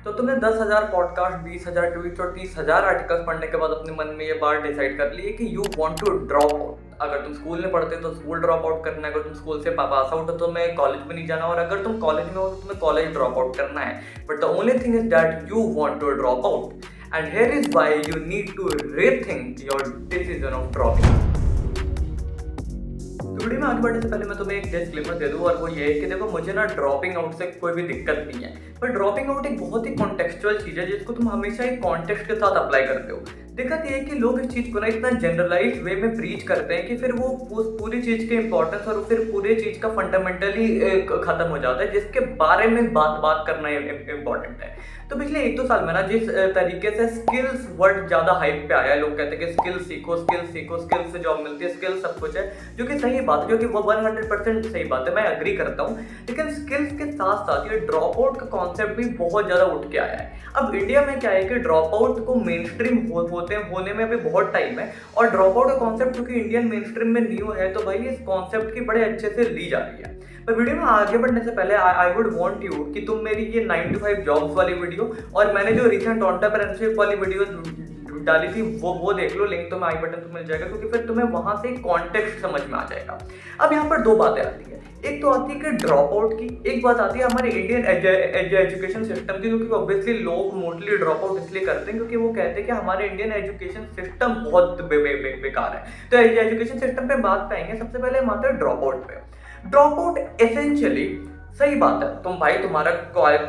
तो तुमने 10,000 podcast, 20,000 tweets और 30,000 आर्टिकल्स पढ़ने के बाद अपने मन में ये बात डिसाइड कर ली है कि you want to drop out. अगर तुम स्कूल में पढ़ते तो स्कूल ड्रॉप आउट करना है, अगर तुम स्कूल से पास आउट हो तो तुम्हें कॉलेज में नहीं जाना, और अगर तुम कॉलेज में हो तो तुम्हें कॉलेज ड्रॉप आउट करना है। But the only thing is that you want to drop out, and here is why you need to rethink your decision of dropping. Video में आगे बढ़ने से पहले मैं तुम्हें एक डिस्क्लेमर दे दूं, और वो ये है कि देखो, मुझे ना ड्रॉपिंग आउट से कोई भी दिक्कत नहीं है, पर ड्रॉपिंग आउट एक बहुत ही कॉन्टेक्चुअल चीज़ है जिसको तुम हमेशा एक कॉन्टेक्स्ट के साथ अप्लाई करते हो। दिक्कत ये है कि लोग इस चीज़ को ना इतना जनरलाइज वे में प्रीच करते हैं कि फिर वो उस पूरी चीज़ के इंपॉर्टेंस और फिर पूरी चीज़ का फंडामेंटली खत्म हो जाता है, जिसके बारे में बात करना इम्पॉर्टेंट है। तो पिछले 1-2 साल में ना जिस तरीके से स्किल्स वर्ड ज़्यादा हाइप पे आया है, लोग कहते हैं कि स्किल्स सीखो, स्किल्स सीखो, स्किल्स से जॉब मिलती है, स्किल्स सब कुछ है, जो कि सही बात है, जो कि वो 100% सही बात है, मैं एग्री करता हूँ। लेकिन स्किल्स के साथ साथ ये ड्रॉप आउट का कॉन्सेप्ट भी बहुत ज़्यादा उठ के आया है। अब इंडिया में क्या है कि ड्रॉप आउट को मेन स्ट्रीम होने में अभी बहुत टाइम है, और ड्रॉप आउट का कॉन्सेप्ट क्योंकि इंडियन मेन स्ट्रीम में न्यू है, तो भाई इस कॉन्सेप्ट की बड़े अच्छे से ली जा रही है। पर वीडियो में आगे बढ़ने से पहले आई वुड वांट यू कि तुम मेरी ये 9 to 5 जॉब्स वाली वीडियो और मैंने जो रिसेंट एंटरप्रेन्योरशिप वाली वीडियो डाली थी वो देख लो, लिंक तो मैं आई बटन पे मिल जाएगा, क्योंकि फिर तुम्हें वहां से कॉन्टेक्स्ट समझ में आ जाएगा। अब यहाँ पर 2 बातें आती है, एक तो आती है कि ड्रॉप आउट की, एक बात आती है हमारे इंडियन एजुकेशन सिस्टम की, क्योंकि ऑब्वियसली लोग मोस्टली ड्रॉप आउट इसलिए करते हैं क्योंकि वो कहते हैं कि हमारे इंडियन एजुकेशन सिस्टम बहुत बेकार है। तो एजुकेशन सिस्टम पे बात पाएंगे। सबसे पहले हम आते हैं ड्रॉप आउट पे। ड्रॉप आउट एसेंशियली सही बात है, तुम भाई तुम्हारा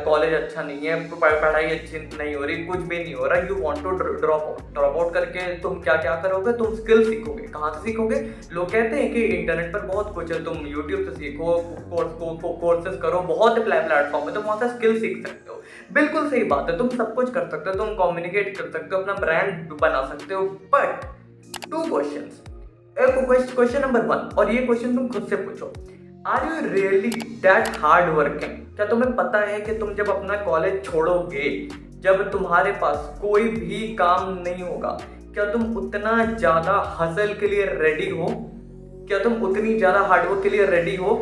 कॉलेज अच्छा नहीं है, पढ़ाई अच्छी नहीं हो रही, कुछ भी नहीं हो रहा, you want to drop out करके तुम क्या क्या करोगे, तुम स्किल सीखोगे। कहाँ से सीखोगे? लोग कहते हैं कि इंटरनेट पर बहुत कुछ है, तुम यूट्यूब से सीखो, कोर्सेज करो, बहुत प्लेटफॉर्म है, तुम वहाँ से स्किल सीख सकते हो। बिल्कुल सही बात है, तुम सब कुछ कर सकते हो, तुम कम्युनिकेट कर सकते हो, अपना ब्रांड बना सकते हो। But 2 questions. क्वेश्चन नंबर 1, और ये क्वेश्चन तुम खुद से पूछो, are you really that hard working? क्या तुम्हें पता है कि तुम जब अपना कॉलेज छोड़ोगे, जब तुम्हारे पास कोई भी काम नहीं होगा, क्या तुम उतना ज्यादा हसल के लिए रेडी हो? क्या तुम उतनी ज्यादा हार्डवर्क के लिए रेडी हो?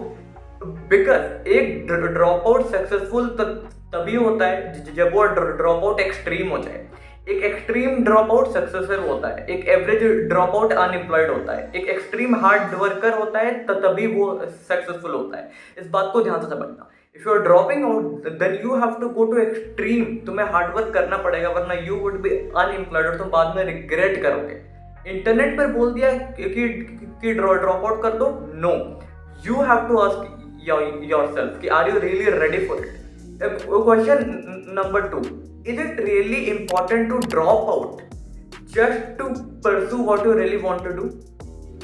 बिकॉज एक ड्रॉप आउट सक्सेसफुल तभी होता है जब वो ड्रॉप आउट एक्सट्रीम हो जाए। एक एक्सट्रीम ड्रॉप आउट सक्सेसफुल होता है, एक एवरेज ड्रॉप आउट अनएम्प्लॉयड होता है, एक एक्सट्रीम हार्ड वर्कर होता है तभी वो सक्सेसफुल होता है। इस बात को ध्यान से समझना। If you are dropping out then you have to go to extreme, तुम्हें हार्ड वर्क करना पड़ेगा, वरना यू वुड बी अनएम्प्लॉयड और तुम बाद में रिग्रेट करोगे। इंटरनेट पर बोल दिया कि ड्रॉप आउट कर दो, no, you have to ask yourself कि are you really ready for it. Question number 2, is it really important to drop out just to pursue what you really want to do?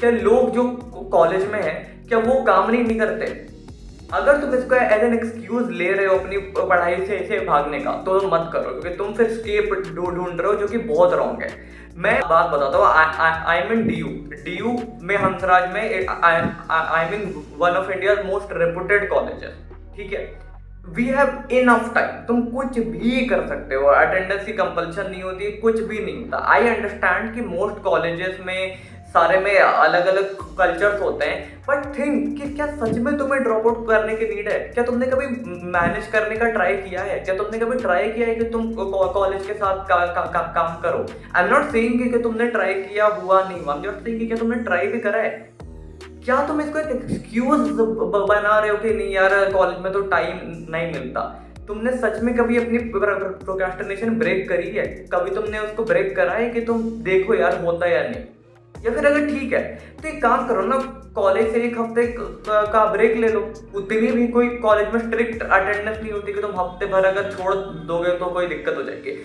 क्या लोग जो college में हैं क्या वो काम नहीं करते? अगर तुम इसको एज एन एक्सक्यूज ले रहे हो अपनी पढ़ाई से भागने का, तो मत करो, क्योंकि तुम फिर स्केप ढूंढ रहे हो, जो कि बहुत रॉन्ग है। मैं बात बताता हूँ, आई मीन डी यू में हंसराज में, I mean one of India most reputed colleges, ठीक है। वी हैव इनफ टाइम, तुम कुछ भी कर सकते हो, अटेंडेंस की कंपल्शन नहीं होती, कुछ भी नहीं होता। आई अंडरस्टैंड कि मोस्ट कॉलेजेस में सारे में अलग अलग कल्चर्स होते हैं, बट थिंक कि क्या सच में तुम्हें ड्रॉप आउट करने की नीड है? क्या तुमने कभी मैनेज करने का ट्राई किया है? क्या तुमने कभी ट्राई किया है कि तुम कॉलेज के साथ काम करो? आई एम नॉट सेइंग कि तुमने ट्राई किया हुआ नहीं, आई एम नॉट सेइंग कि क्या तुमने ट्राई भी करा है। क्या तुम इसको एक एक्सक्यूज बना रहे हो कि नहीं यार कॉलेज में तो टाइम नहीं मिलता? तुमने सच में कभी अपनी प्रोक्रेस्टिनेशन ब्रेक करी है? कभी तुमने उसको ब्रेक करा है कि तुम देखो यार होता है या नहीं? या फिर अगर ठीक है तो एक काम करो ना, कॉलेज से 1 हफ्ते का ब्रेक ले लो। उतनी भी कोई कॉलेज में स्ट्रिक्ट अटेंडेंस नहीं होती कि तुम हफ्ते भर अगर छोड़ दोगे तो कोई दिक्कत हो जाएगी।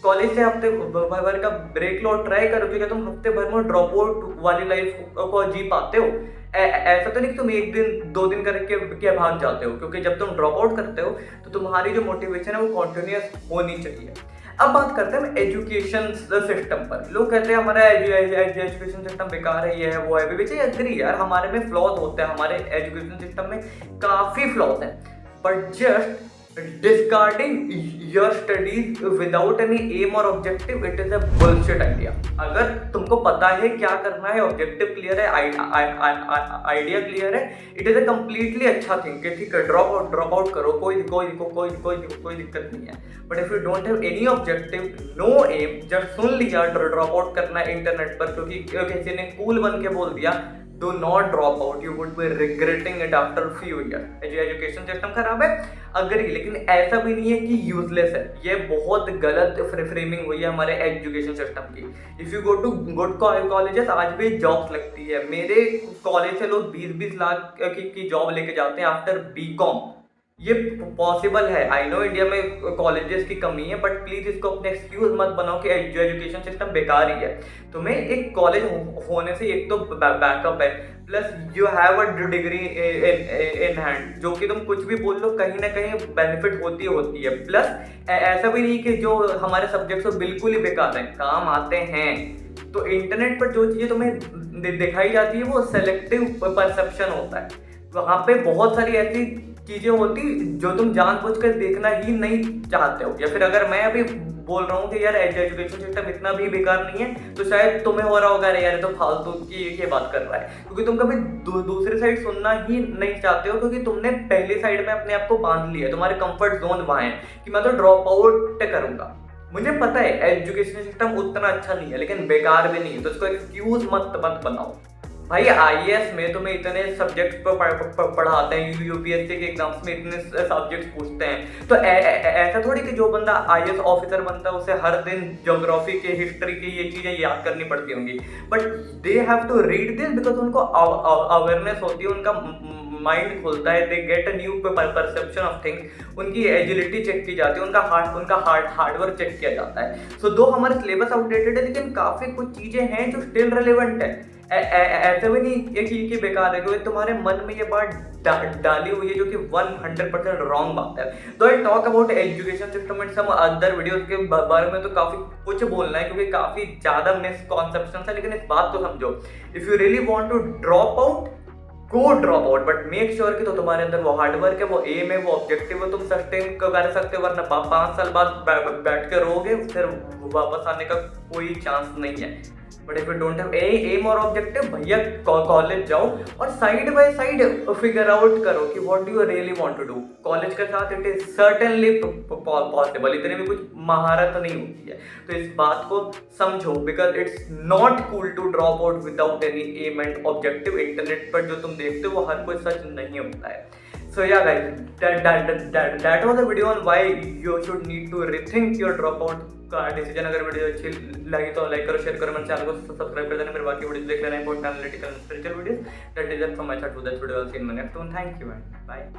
कॉलेज से हफ्ते भर का ब्रेक लो, ट्राई करो कि तुम हफ्ते भर में ड्रॉप आउट वाली लाइफ को जी पाते हो। ऐसा तो नहीं कि तुम 1 दिन 2 दिन करके क्या भाग जाते हो, क्योंकि जब तुम ड्रॉप आउट करते हो तो तुम्हारी जो मोटिवेशन है वो कॉन्टिन्यूस होनी चाहिए। अब बात करते हैं एजुकेशन सिस्टम पर। लोग कहते हैं हमारा एजुकेशन सिस्टम बेकार है, ये है वो है, विच आई एग्री यार, हमारे में फ्लॉज होते हैं, हमारे एजुकेशन सिस्टम में काफ़ी फ्लॉज हैं, but just discarding your studies without any aim और objective, it is a bullshit idea. अगर तुमको पता है क्या करना है, ऑब्जेक्टिव क्लियर है, आइडिया क्लियर है, इट इज अ कंप्लीटली अच्छा थिंग कि ठीक है ड्रॉप आउट करो, कोई दिक्कत नहीं है। But if you don't have any objective, no aim, जब सुन लिया ड्रॉप आउट करना है इंटरनेट पर क्योंकि किसी ने कूल बन के बोल दिया, do not drop out, you would be regretting it after few years। Education system खराब है अग्री, लेकिन ऐसा भी नहीं है कि यूजलेस है। ये बहुत गलत फ्रेमिंग हुई है हमारे एजुकेशन सिस्टम की। If you go to good colleges, आज भी जॉब्स लगती है। मेरे कॉलेज से लोग 20-20 लाख की जॉब लेके जाते हैं आफ्टर बीकॉम। ये पॉसिबल है। आई नो इंडिया में कॉलेजेस की कमी है, बट प्लीज इसको अपने एक्सक्यूज मत बनाओ कि एजुकेशन सिस्टम बेकार ही है। तुम्हें एक कॉलेज होने से एक तो बैकअप है, plus you have a degree in hand, जो कि तुम कुछ भी बोल लो कहीं ना कहीं बेनिफिट होती है। प्लस ऐसा भी नहीं कि जो हमारे सब्जेक्ट्स हो बिल्कुल ही बेकार है, काम आते हैं। तो इंटरनेट पर जो चीज़ें तुम्हें दिखाई जाती है वो सेलेक्टिव परसेप्शन होता है। वहाँ पे बहुत सारी ऐसी चीजें होती जो तुम जानबूझकर देखना ही नहीं चाहते हो। या फिर अगर मैं अभी बोल रहा हूँ कि यार एजुकेशन सिस्टम इतना भी बेकार नहीं है, तो शायद तुम्हें हो रहा होगा अरे यार तो फालतू की ये बात कर रहा है, क्योंकि तुम कभी दूसरी साइड सुनना ही नहीं चाहते हो, क्योंकि तुमने पहली साइड में अपने आप को बांध लिया है। तुम्हारे कंफर्ट जोन वहाँ है कि मैं तो ड्रॉप आउट करूंगा। मुझे पता है एजुकेशन सिस्टम उतना अच्छा नहीं है, लेकिन बेकार भी नहीं है, तो इसको एक्सक्यूज मत बनाओ। भाई आईएएस में तुम्हें इतने सब्जेक्ट्स पर पढ़ाते हैं, यूपीएससी के एग्जाम्स में इतने सब्जेक्ट्स पूछते हैं, तो ऐसा थोड़ी कि जो बंदा आईएएस ऑफिसर बनता है उसे हर दिन ज्योग्राफी के, हिस्ट्री की ये चीजें याद करनी पड़ती होंगी। But they have to read this because उनको अवेयरनेस होती है, उनका माइंड खुलता है, they get a new perception of things, उनकी एजिलिटी चेक की जाती है, उनका हार्डवर्क चेक किया जाता है। सो दो हमारे सिलेबस आउटडेटेड है, लेकिन काफी कुछ चीजें हैं जो स्टिल रेलिवेंट है। ऐसा भी नहीं कि बेकार है, क्योंकि तुम्हारे मन में ये बात डाली हुई है जो कि 100% रॉन्ग बात है। तो I talk about education system and some other videos के बारे में तो काफी कुछ बोलना है, क्योंकि काफी ज्यादा मिसकॉन्सेप्शन है। लेकिन इस बात को समझो, if you really want to drop out, go drop out, but make sure कि तो तुम्हारे अंदर वो हार्डवर्क है, वो एम है, वो ऑब्जेक्टिव है, तुम सस्टेन कर सकते हो। वरना 5 साल बाद बैठ कर रहोगे, फिर वापस आने का कोई चांस नहीं है। But if you don't have aim और ऑब्जेक्टिव, भैया कॉलेज जाओ और side by side figure out करो कि what do you really want to do. College के साथ इट इज सर्टेनली पॉसिबल, इतनी भी कुछ महारत नहीं होती है। तो इस बात को समझो, because it's not cool to drop out without any aim and objective. Internet पर जो तुम देखते हो वो हर कोई सच नहीं होता है। So yeah guys, that was a video on why you should need to rethink your dropout का डिसीजन। अगर वीडियो अच्छी लगी तो लाइक करो, शेयर करो, मेरे चैनल को सब्सक्राइब कर देना। मेरे बाकी वीडियो देख लेना, important analytical spiritual videos. That is it from my side to that video. I will see you in my next one. Thank you and bye.